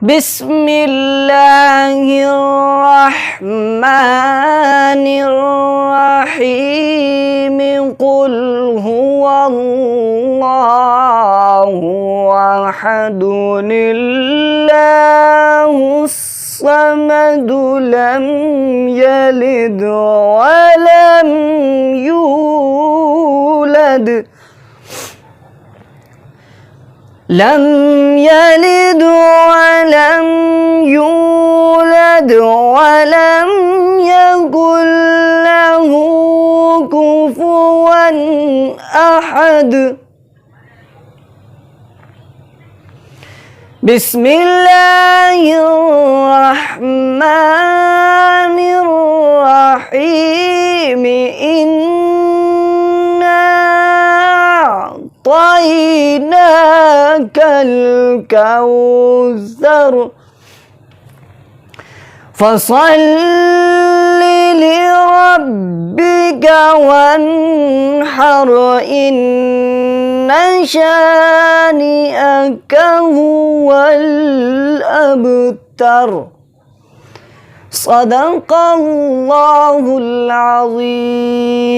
بسم الله الرحمن الرحيم قل هو الله أحد الله الصمد لم يلد ولم يولد ولم يولد ولم يكن له كفوا أحد. بسم الله الرحمن الرحيم إنا أعطيناك الكوثر فصل لربك وانحر إن شانئك هو الأبتر. صدق الله العظيم.